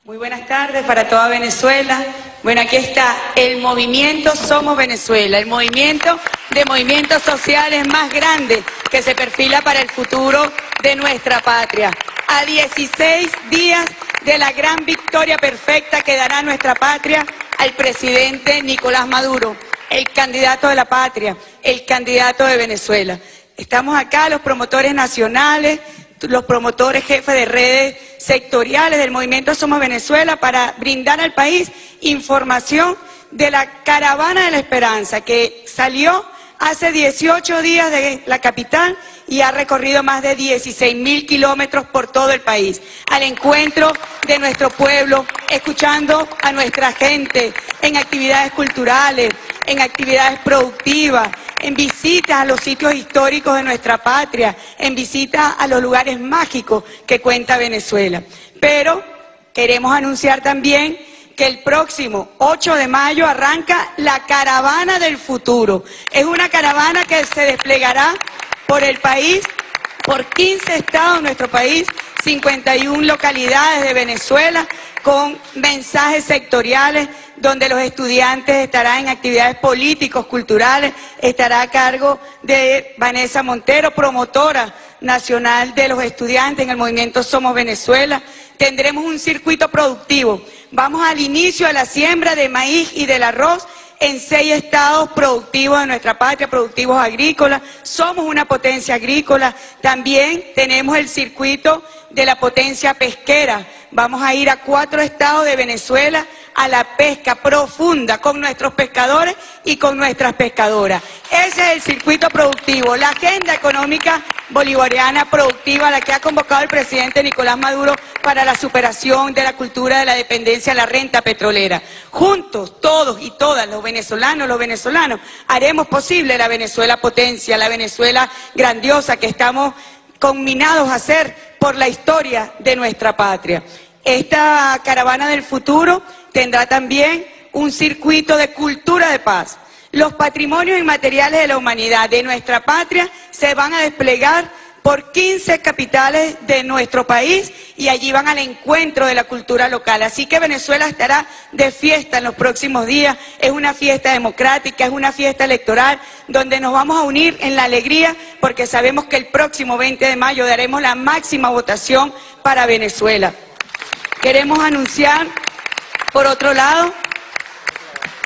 Muy buenas tardes para toda Venezuela. Bueno, aquí está el movimiento Somos Venezuela, el movimiento de movimientos sociales más grande que se perfila para el futuro de nuestra patria. A 16 días de la gran victoria perfecta que dará nuestra patria al presidente Nicolás Maduro, el candidato de la patria, el candidato de Venezuela. Estamos acá los promotores nacionales, los promotores jefes de redes sectoriales del movimiento Somos Venezuela para brindar al país información de la Caravana de la Esperanza que salió hace 18 días de la capital y ha recorrido más de 16.000 kilómetros por todo el país, al encuentro de nuestro pueblo, escuchando a nuestra gente en actividades culturales, en actividades productivas, en visitas a los sitios históricos de nuestra patria, en visitas a los lugares mágicos que cuenta Venezuela. Pero queremos anunciar también que el próximo 8 de mayo arranca la Caravana del Futuro. Es una caravana que se desplegará por el país, por 15 estados de nuestro país, 51 localidades de Venezuela, con mensajes sectoriales, donde los estudiantes estarán en actividades políticos, culturales, estará a cargo de Vanessa Montero, promotora nacional de los estudiantes en el movimiento Somos Venezuela. Tendremos un circuito productivo. Vamos al inicio de la siembra de maíz y del arroz en 6 estados productivos de nuestra patria, productivos agrícolas. Somos una potencia agrícola. También tenemos el circuito de la potencia pesquera. Vamos a ir a 4 estados de Venezuela a la pesca profunda con nuestros pescadores y con nuestras pescadoras. Ese es el circuito productivo, la agenda económica bolivariana productiva a la que ha convocado el presidente Nicolás Maduro para la superación de la cultura de la dependencia de la renta petrolera. Juntos, todos y todas, los venezolanos, haremos posible la Venezuela potencia, la Venezuela grandiosa que estamos conminados a hacer por la historia de nuestra patria. Esta Caravana del Futuro tendrá también un circuito de cultura de paz. Los patrimonios inmateriales de la humanidad de nuestra patria se van a desplegar por 15 capitales de nuestro país y allí van al encuentro de la cultura local. Así que Venezuela estará de fiesta en los próximos días. Es una fiesta democrática, es una fiesta electoral donde nos vamos a unir en la alegría porque sabemos que el próximo 20 de mayo daremos la máxima votación para Venezuela. Queremos anunciar, por otro lado,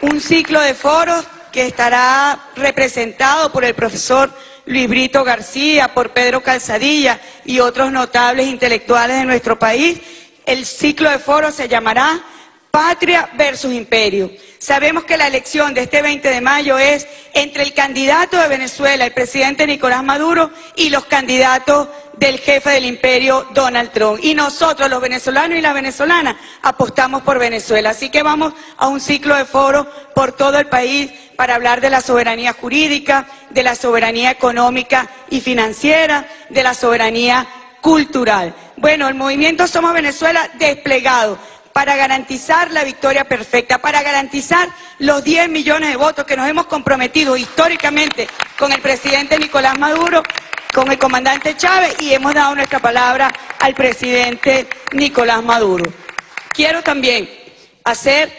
un ciclo de foros que estará representado por el profesor Luis Brito García, por Pedro Calzadilla y otros notables intelectuales de nuestro país. El ciclo de foros se llamará Patria versus Imperio. Sabemos que la elección de este 20 de mayo es entre el candidato de Venezuela, el presidente Nicolás Maduro, y los candidatos del jefe del imperio, Donald Trump. Y nosotros, los venezolanos y las venezolanas, apostamos por Venezuela. Así que vamos a un ciclo de foros por todo el país para hablar de la soberanía jurídica, de la soberanía económica y financiera, de la soberanía cultural. Bueno, el movimiento Somos Venezuela desplegado para garantizar la victoria perfecta, para garantizar los 10 millones de votos que nos hemos comprometido históricamente con el presidente Nicolás Maduro, con el comandante Chávez, y hemos dado nuestra palabra al presidente Nicolás Maduro. Quiero también hacer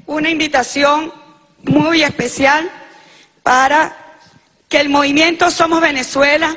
una invitación muy especial para que el movimiento Somos Venezuela,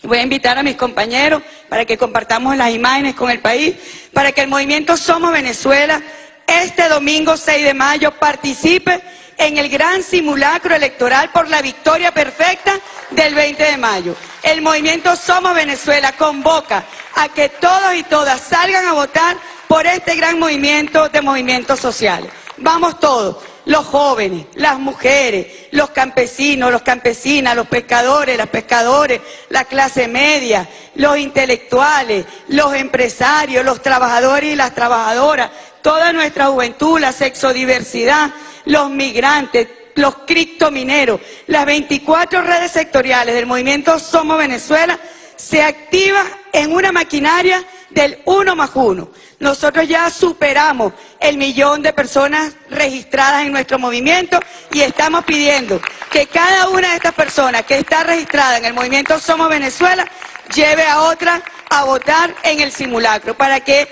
voy a invitar a mis compañeros para que compartamos las imágenes con el país, para que el movimiento Somos Venezuela este domingo 6 de mayo participe en el gran simulacro electoral por la victoria perfecta del 20 de mayo. El movimiento Somos Venezuela convoca a que todos y todas salgan a votar por este gran movimiento de movimientos sociales. Vamos todos, los jóvenes, las mujeres, los campesinos, las campesinas, los pescadores, las pescadoras, la clase media, los intelectuales, los empresarios, los trabajadores y las trabajadoras, toda nuestra juventud, la sexodiversidad, los migrantes, los criptomineros, las 24 redes sectoriales del movimiento Somos Venezuela se activan en una maquinaria del 1+1. Nosotros ya superamos el 1.000.000 de personas registradas en nuestro movimiento y estamos pidiendo que cada una de estas personas que está registrada en el movimiento Somos Venezuela lleve a otra a votar en el simulacro para que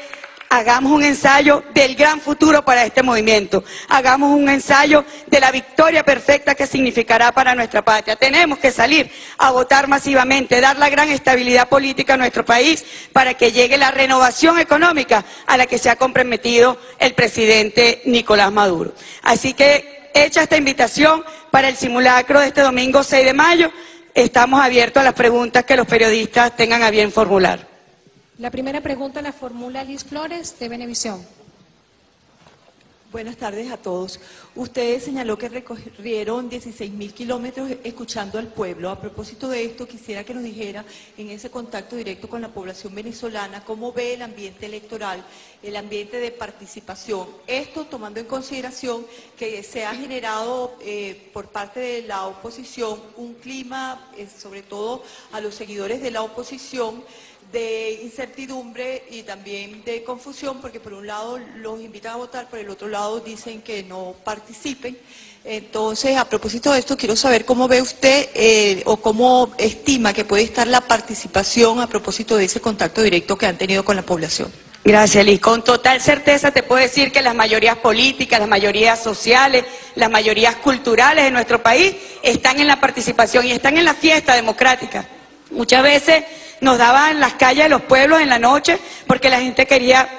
hagamos un ensayo del gran futuro para este movimiento, hagamos un ensayo de la victoria perfecta que significará para nuestra patria. Tenemos que salir a votar masivamente, dar la gran estabilidad política a nuestro país para que llegue la renovación económica a la que se ha comprometido el presidente Nicolás Maduro. Así que, hecha esta invitación para el simulacro de este domingo 6 de mayo, estamos abiertos a las preguntas que los periodistas tengan a bien formular. La primera pregunta la formula Liz Flores, de Venevisión. Buenas tardes a todos. Usted señaló que recorrieron 16.000 kilómetros escuchando al pueblo. A propósito de esto, quisiera que nos dijera, en ese contacto directo con la población venezolana, cómo ve el ambiente electoral, el ambiente de participación. Esto tomando en consideración que se ha generado por parte de la oposición un clima, sobre todo a los seguidores de la oposición, de incertidumbre y también de confusión, porque por un lado los invitan a votar, por el otro lado dicen que no participen. Entonces, a propósito de esto, quiero saber cómo ve usted o cómo estima que puede estar la participación a propósito de ese contacto directo que han tenido con la población. Gracias, Liz. Con total certeza te puedo decir que las mayorías políticas, las mayorías sociales, las mayorías culturales de nuestro país están en la participación y están en la fiesta democrática. Muchas veces nos daban las calles de los pueblos en la noche porque la gente quería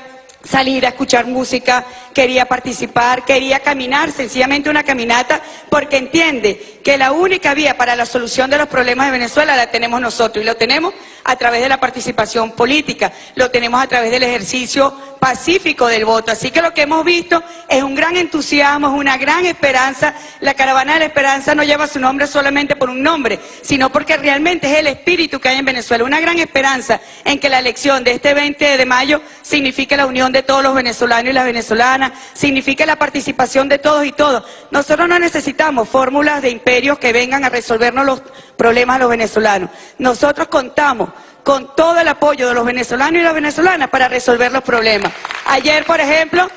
salir a escuchar música, quería participar, quería caminar, sencillamente una caminata, porque entiende que la única vía para la solución de los problemas de Venezuela la tenemos nosotros, y lo tenemos a través de la participación política, lo tenemos a través del ejercicio pacífico del voto. Así que lo que hemos visto es un gran entusiasmo, es una gran esperanza. La Caravana de la Esperanza no lleva su nombre solamente por un nombre, sino porque realmente es el espíritu que hay en Venezuela, una gran esperanza en que la elección de este 20 de mayo signifique la unión de todos los venezolanos y las venezolanas, signifique la participación de todos y todos. Nosotros no necesitamos fórmulas de imperios que vengan a resolvernos los problemas a los venezolanos. Nosotros contamos con todo el apoyo de los venezolanos y las venezolanas para resolver los problemas. Ayer, por ejemplo,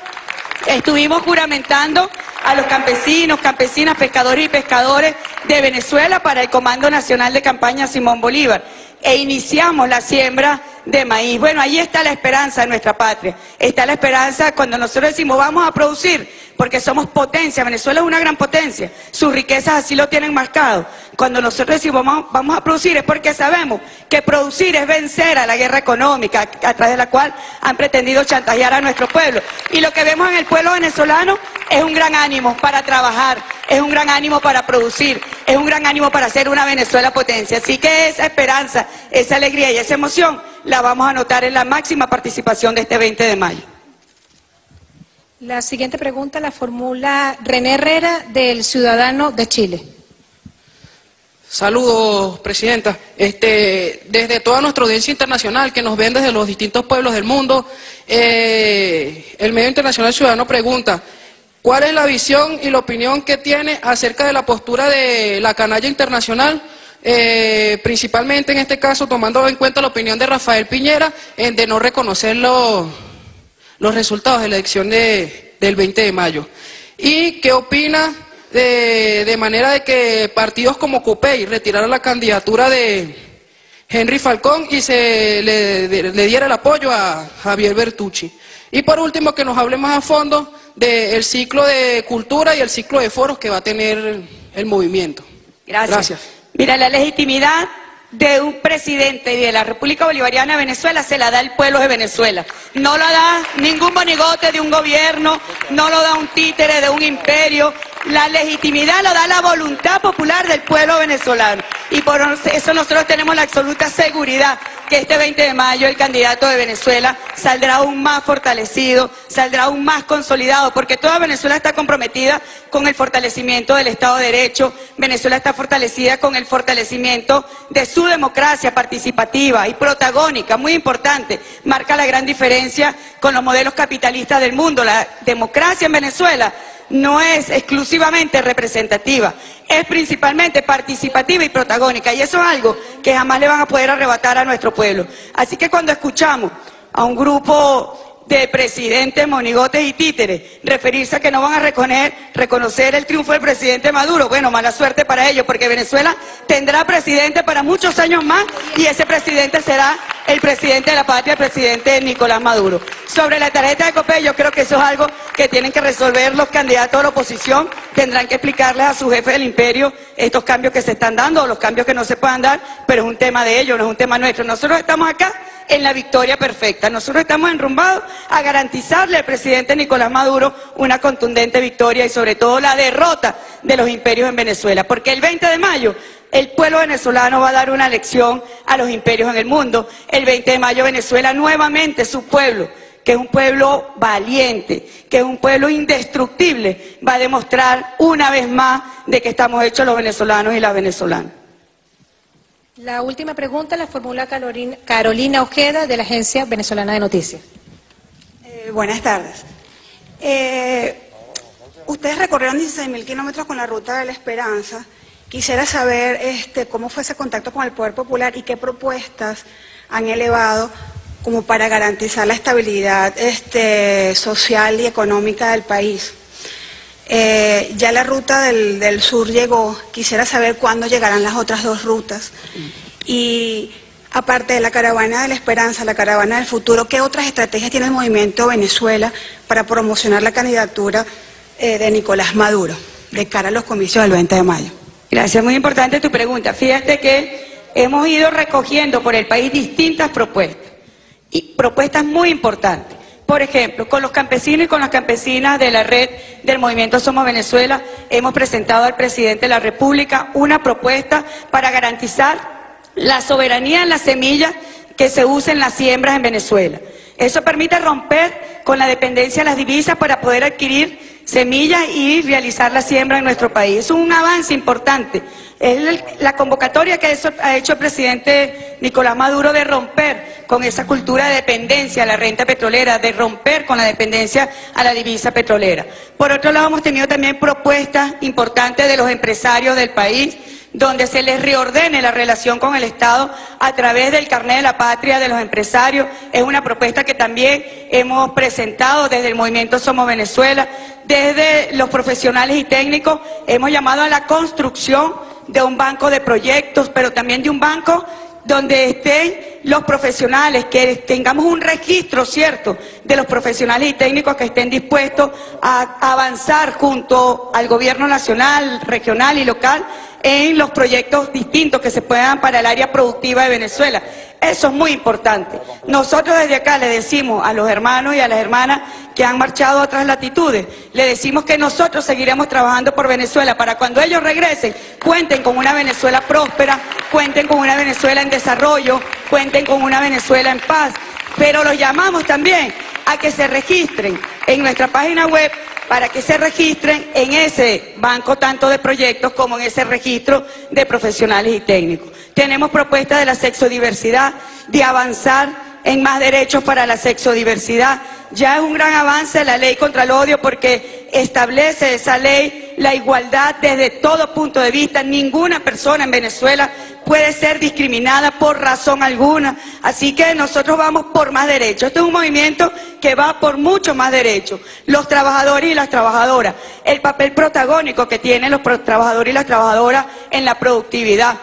estuvimos juramentando a los campesinos, campesinas, pescadores y pescadores de Venezuela para el Comando Nacional de Campaña Simón Bolívar, e iniciamos la siembra de maíz. Bueno, ahí está la esperanza de nuestra patria, está la esperanza cuando nosotros decimos vamos a producir, porque somos potencia. Venezuela es una gran potencia, sus riquezas así lo tienen marcado. Cuando nosotros decimos vamos a producir es porque sabemos que producir es vencer a la guerra económica a través de la cual han pretendido chantajear a nuestro pueblo. Y lo que vemos en el pueblo venezolano es un gran ánimo para trabajar, es un gran ánimo para producir, es un gran ánimo para hacer una Venezuela potencia. Así que esa esperanza, esa alegría y esa emoción la vamos a notar en la máxima participación de este 20 de mayo. La siguiente pregunta la formula René Herrera, del Ciudadano de Chile. Saludos, Presidenta. Desde toda nuestra audiencia internacional que nos ven desde los distintos pueblos del mundo, el medio internacional ciudadano pregunta: ¿cuál es la visión y la opinión que tiene acerca de la postura de la canalla internacional, principalmente en este caso tomando en cuenta la opinión de Rafael Piñera de no reconocer los resultados de la elección del 20 de mayo? ¿Y qué opina de manera de que partidos como COPEI retiraran la candidatura de Henry Falcón y se le diera el apoyo a Javier Bertucci? Y por último, que nos hable más a fondo del ciclo de cultura y el ciclo de foros que va a tener el movimiento. Gracias. Mira, la legitimidad de un presidente y de la República Bolivariana de Venezuela se la da el pueblo de Venezuela. No la da ningún monigote de un gobierno, no lo da un títere de un imperio. La legitimidad la da la voluntad popular del pueblo venezolano. Y por eso nosotros tenemos la absoluta seguridad que este 20 de mayo el candidato de Venezuela saldrá aún más fortalecido, saldrá aún más consolidado, porque toda Venezuela está comprometida con el fortalecimiento del Estado de Derecho. Venezuela está fortalecida con el fortalecimiento de su democracia participativa y protagónica, muy importante. Marca la gran diferencia con los modelos capitalistas del mundo. La democracia en Venezuela no es exclusivamente representativa, es principalmente participativa y protagónica, y eso es algo que jamás le van a poder arrebatar a nuestro pueblo. Así que cuando escuchamos a un grupo de presidentes, monigotes y títeres referirse a que no van a reconocer el triunfo del presidente Maduro, bueno, mala suerte para ellos, porque Venezuela tendrá presidente para muchos años más, y ese presidente será el presidente de la patria, el presidente Nicolás Maduro. Sobre la tarjeta de COPEI, yo creo que eso es algo que tienen que resolver los candidatos de la oposición. Tendrán que explicarles a su jefe del imperio estos cambios que se están dando o los cambios que no se puedan dar, pero es un tema de ellos, no es un tema nuestro. Nosotros estamos acá en la victoria perfecta. Nosotros estamos enrumbados a garantizarle al presidente Nicolás Maduro una contundente victoria y sobre todo la derrota de los imperios en Venezuela, porque el 20 de mayo el pueblo venezolano va a dar una lección a los imperios en el mundo. El 20 de mayo Venezuela nuevamente, su pueblo, que es un pueblo valiente, que es un pueblo indestructible, va a demostrar una vez más de que estamos hechos los venezolanos y las venezolanas. La última pregunta la formula Carolina Ojeda, de la Agencia Venezolana de Noticias. Buenas tardes. Ustedes recorrieron 16.000 kilómetros con la Ruta de la Esperanza. Quisiera saber cómo fue ese contacto con el Poder Popular y qué propuestas han elevado como para garantizar la estabilidad social y económica del país. Ya la ruta del sur llegó, quisiera saber cuándo llegarán las otras dos rutas. Y aparte de la Caravana de la Esperanza, la Caravana del Futuro, ¿qué otras estrategias tiene el Movimiento Venezuela para promocionar la candidatura de Nicolás Maduro de cara a los comicios del 20 de mayo? Gracias, muy importante tu pregunta. Fíjate que hemos ido recogiendo por el país distintas propuestas, y propuestas muy importantes. Por ejemplo, con los campesinos y con las campesinas de la red del Movimiento Somos Venezuela, hemos presentado al presidente de la República una propuesta para garantizar la soberanía en las semillas que se usen en las siembras en Venezuela. Eso permite romper con la dependencia de las divisas para poder adquirir semillas y realizar la siembra en nuestro país. Es un avance importante. Es la convocatoria que ha hecho el presidente Nicolás Maduro de romper con esa cultura de dependencia a la renta petrolera, de romper con la dependencia a la divisa petrolera. Por otro lado, hemos tenido también propuestas importantes de los empresarios del país, donde se les reordene la relación con el Estado a través del carnet de la patria de los empresarios. Es una propuesta que también hemos presentado desde el Movimiento Somos Venezuela. Desde los profesionales y técnicos hemos llamado a la construcción de un banco de proyectos, pero también de un banco donde estén los profesionales, que tengamos un registro cierto de los profesionales y técnicos que estén dispuestos a avanzar junto al gobierno nacional, regional y local en los proyectos distintos que se puedan para el área productiva de Venezuela. Eso es muy importante. Nosotros desde acá le decimos a los hermanos y a las hermanas que han marchado a otras latitudes, le decimos que nosotros seguiremos trabajando por Venezuela para cuando ellos regresen, cuenten con una Venezuela próspera, cuenten con una Venezuela en desarrollo, cuenten con una Venezuela en paz. Pero los llamamos también a que se registren en nuestra página web, para que se registren en ese banco tanto de proyectos como en ese registro de profesionales y técnicos. Tenemos propuestas de la sexodiversidad, de avanzar en más derechos para la sexodiversidad. Ya es un gran avance la ley contra el odio porque establece esa ley la igualdad desde todo punto de vista. Ninguna persona en Venezuela puede ser discriminada por razón alguna. Así que nosotros vamos por más derechos. Este es un movimiento que va por mucho más derechos. Los trabajadores y las trabajadoras, el papel protagónico que tienen los trabajadores y las trabajadoras en la productividad.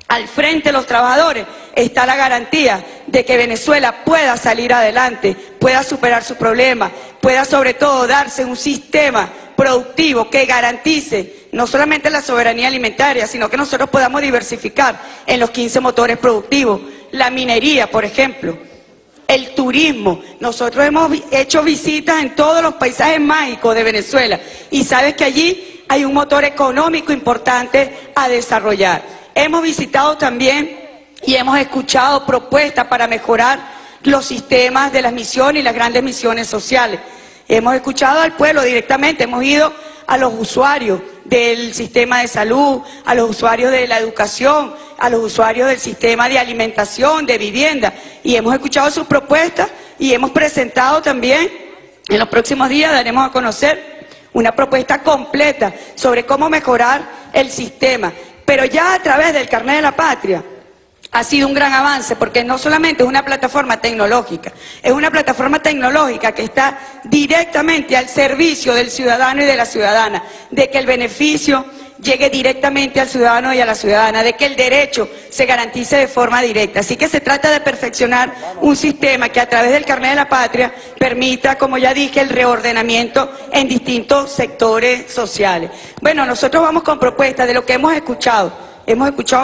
Al frente de los trabajadores está la garantía de que Venezuela pueda salir adelante, pueda superar sus problemas, pueda sobre todo darse un sistema productivo que garantice no solamente la soberanía alimentaria, sino que nosotros podamos diversificar en los 15 motores productivos, la minería, por ejemplo, el turismo. Nosotros hemos hecho visitas en todos los paisajes mágicos de Venezuela y sabes que allí hay un motor económico importante a desarrollar. Hemos visitado también y hemos escuchado propuestas para mejorar los sistemas de las misiones y las grandes misiones sociales. Hemos escuchado al pueblo directamente, hemos ido a los usuarios del sistema de salud, a los usuarios de la educación, a los usuarios del sistema de alimentación, de vivienda, y hemos escuchado sus propuestas y hemos presentado también, en los próximos días daremos a conocer una propuesta completa sobre cómo mejorar el sistema. Pero ya a través del carnet de la patria ha sido un gran avance porque no solamente es una plataforma tecnológica, es una plataforma tecnológica que está directamente al servicio del ciudadano y de la ciudadana, de que el beneficio llegue directamente al ciudadano y a la ciudadana, de que el derecho se garantice de forma directa. Así que se trata de perfeccionar un sistema que a través del carnet de la patria permita, como ya dije, el reordenamiento en distintos sectores sociales. Bueno, nosotros vamos con propuestas de lo que hemos escuchado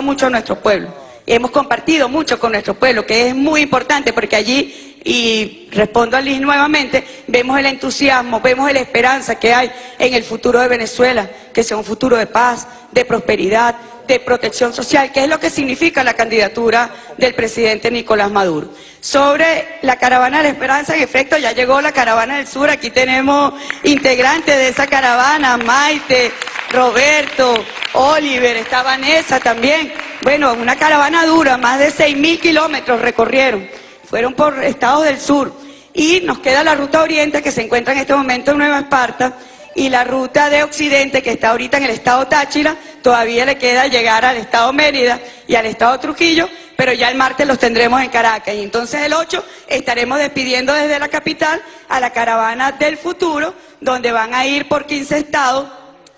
mucho a nuestro pueblo, y hemos compartido mucho con nuestro pueblo, que es muy importante porque allí, y respondo a Liz nuevamente, vemos el entusiasmo, vemos la esperanza que hay en el futuro de Venezuela, que sea un futuro de paz, de prosperidad, de protección social, que es lo que significa la candidatura del presidente Nicolás Maduro. Sobre la Caravana de la Esperanza, en efecto, ya llegó la Caravana del Sur, aquí tenemos integrantes de esa caravana, Maite, Roberto, Oliver, está Vanessa también. Bueno, una caravana dura, más de 6.000 kilómetros recorrieron, fueron por estados del sur. Y nos queda la ruta oriente, que se encuentra en este momento en Nueva Esparta, y la ruta de occidente, que está ahorita en el estado Táchira. Todavía le queda llegar al estado Mérida y al estado Trujillo, pero ya el martes los tendremos en Caracas. Y entonces el 8 estaremos despidiendo desde la capital a la Caravana del Futuro, donde van a ir por 15 estados.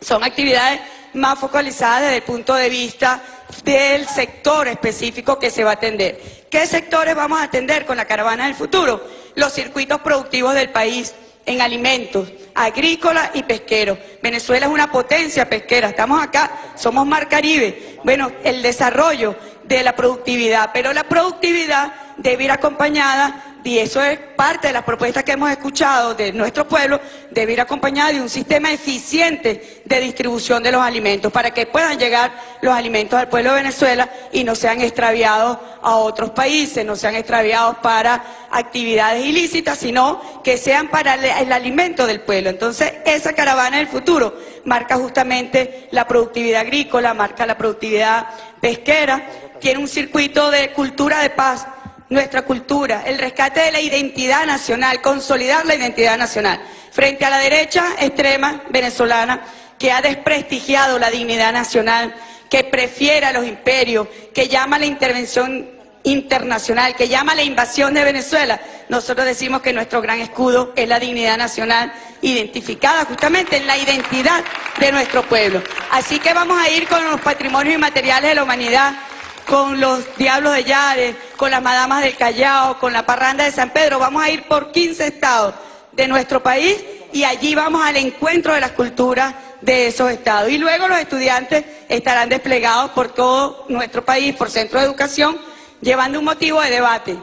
Son actividades más focalizadas desde el punto de vista del sector específico que se va a atender. ¿Qué sectores vamos a atender con la Caravana del Futuro? Los circuitos productivos del país en alimentos, agrícola y pesquero. Venezuela es una potencia pesquera, estamos acá, somos Mar Caribe. Bueno, el desarrollo de la productividad, pero la productividad debe ir acompañada, y eso es parte de las propuestas que hemos escuchado de nuestro pueblo, debe ir acompañada de un sistema eficiente de distribución de los alimentos para que puedan llegar los alimentos al pueblo de Venezuela y no sean extraviados a otros países, no sean extraviados para actividades ilícitas, sino que sean para el alimento del pueblo. Entonces, esa Caravana del Futuro marca justamente la productividad agrícola, marca la productividad pesquera, tiene un circuito de cultura de paz, nuestra cultura, el rescate de la identidad nacional, consolidar la identidad nacional, frente a la derecha extrema venezolana que ha desprestigiado la dignidad nacional, que prefiere a los imperios, que llama a la intervención internacional, que llama a la invasión de Venezuela. Nosotros decimos que nuestro gran escudo es la dignidad nacional, identificada justamente en la identidad de nuestro pueblo. Así que vamos a ir con los patrimonios inmateriales de la humanidad, con los Diablos de Yare, con las Madamas del Callao, con la Parranda de San Pedro. Vamos a ir por 15 estados de nuestro país y allí vamos al encuentro de las culturas de esos estados. Y luego los estudiantes estarán desplegados por todo nuestro país, por centros de educación, llevando un motivo de debate.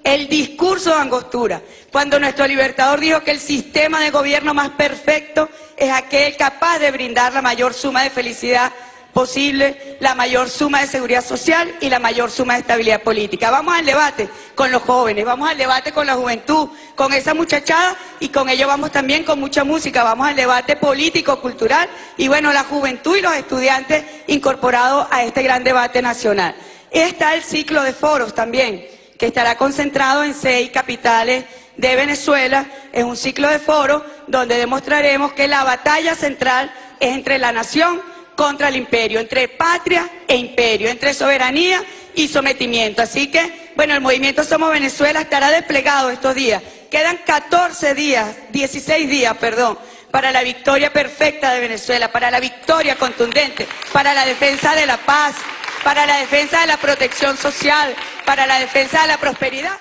El discurso de Angostura, cuando nuestro libertador dijo que el sistema de gobierno más perfecto es aquel capaz de brindar la mayor suma de felicidad posible, la mayor suma de seguridad social y la mayor suma de estabilidad política. Vamos al debate con los jóvenes, vamos al debate con la juventud, con esa muchachada, y con ello vamos también con mucha música, vamos al debate político, cultural, y bueno, la juventud y los estudiantes incorporados a este gran debate nacional. Está el ciclo de foros también, que estará concentrado en 6 capitales de Venezuela. Es un ciclo de foros donde demostraremos que la batalla central es entre la nación contra el imperio, entre patria e imperio, entre soberanía y sometimiento. Así que, bueno, el movimiento Somos Venezuela estará desplegado estos días. Quedan 16 días, para la victoria perfecta de Venezuela, para la victoria contundente, para la defensa de la paz, para la defensa de la protección social, para la defensa de la prosperidad.